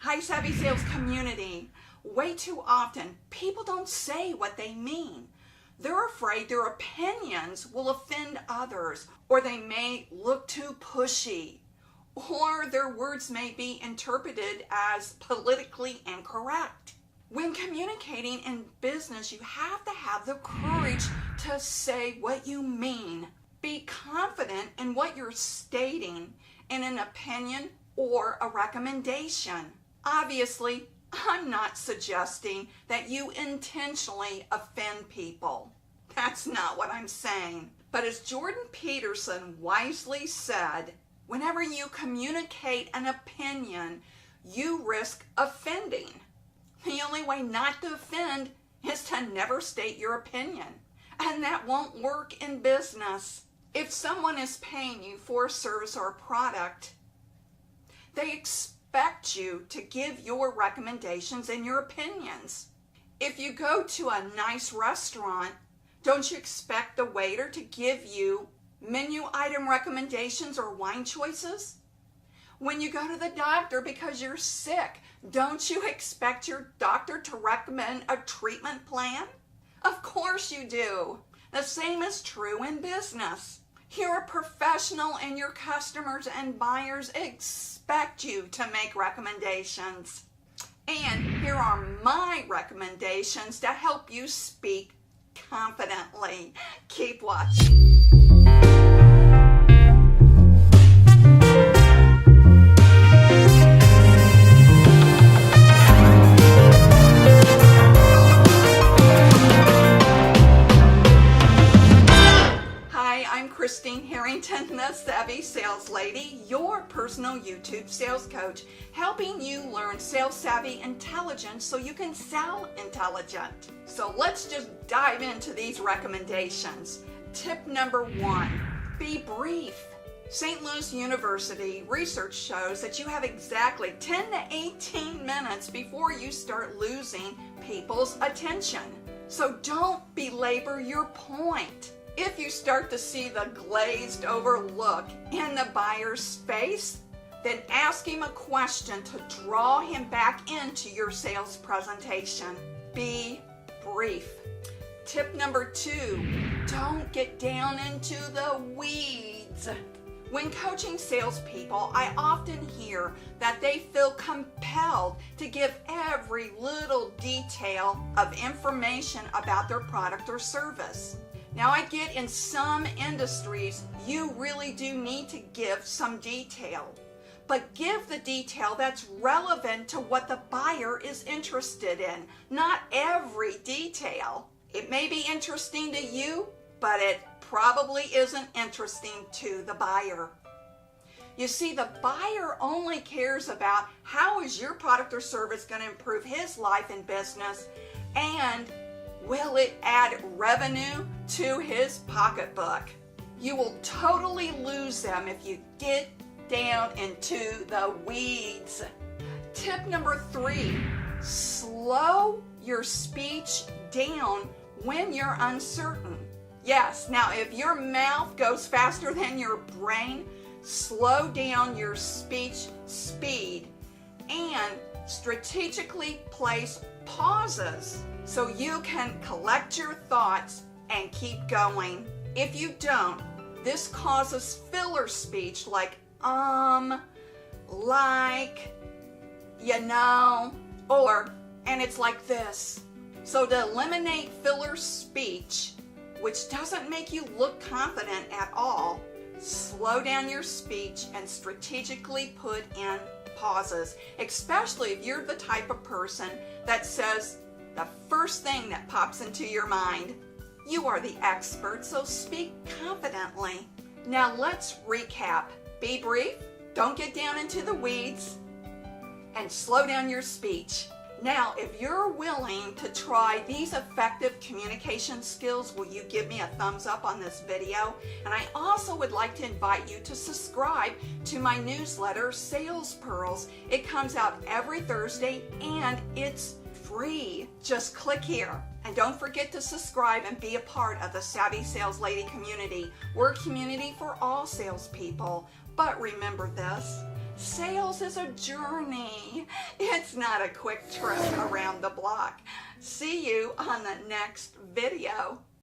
Hi, Savvy Sales community. Way too often, people don't say what they mean. They're afraid their opinions will offend others, or they may look too pushy, or their words may be interpreted as politically incorrect. When communicating in business, you have to have the courage to say what you mean. Be confident in what you're stating in an opinion or a recommendation. Obviously, I'm not suggesting that you intentionally offend people. That's not what I'm saying. But as Jordan Peterson wisely said, whenever you communicate an opinion, you risk offending. The only way not to offend is to never state your opinion. And that won't work in business. If someone is paying you for a service or a product, they expect you to give your recommendations and your opinions. If you go to a nice restaurant, don't you expect the waiter to give you menu item recommendations or wine choices? When you go to the doctor because you're sick, don't you expect your doctor to recommend a treatment plan? Of course you do. The same is true in business. You're a professional and your customers and buyers expect you to make recommendations. And here are my recommendations to help you speak confidently. Keep watching. Harrington, the Savvy Sales Lady, your personal YouTube sales coach, helping you learn sales savvy intelligence so you can sell intelligent. So let's just dive into these recommendations. Tip number 1, be brief. St. Louis University research shows that you have exactly 10 to 18 minutes before you start losing people's attention. So don't belabor your point. If you start to see the glazed over look in the buyer's face, then ask him a question to draw him back into your sales presentation. Be brief. Tip number 2, don't get down into the weeds. When coaching salespeople, I often hear that they feel compelled to give every little detail of information about their product or service. Now I get in some industries, you really do need to give some detail, but give the detail that's relevant to what the buyer is interested in, not every detail. It may be interesting to you, but it probably isn't interesting to the buyer. You see, the buyer only cares about how is your product or service going to improve his life and business, and will it add revenue to his pocketbook? You will totally lose them if you get down into the weeds. Tip number 3, slow your speech down when you're uncertain. Yes, now if your mouth goes faster than your brain, slow down your speech speed and strategically place pauses so you can collect your thoughts and keep going. If you don't, this causes filler speech like, like, you know, or, and it's like this. So to eliminate filler speech, which doesn't make you look confident at all, slow down your speech and strategically put in pauses, especially if you're the type of person that says the first thing that pops into your mind. You are the expert, so speak confidently. Now let's recap. Be brief, don't get down into the weeds, and slow down your speech. Now, if you're willing to try these effective communication skills, will you give me a thumbs up on this video? And I also would like to invite you to subscribe to my newsletter, Sales Pearls. It comes out every Thursday and it's free. Just click here. And don't forget to subscribe and be a part of the Savvy Sales Lady community. We're a community for all salespeople. But remember this, sales is a journey. It It's not a quick trip around the block. See you on the next video.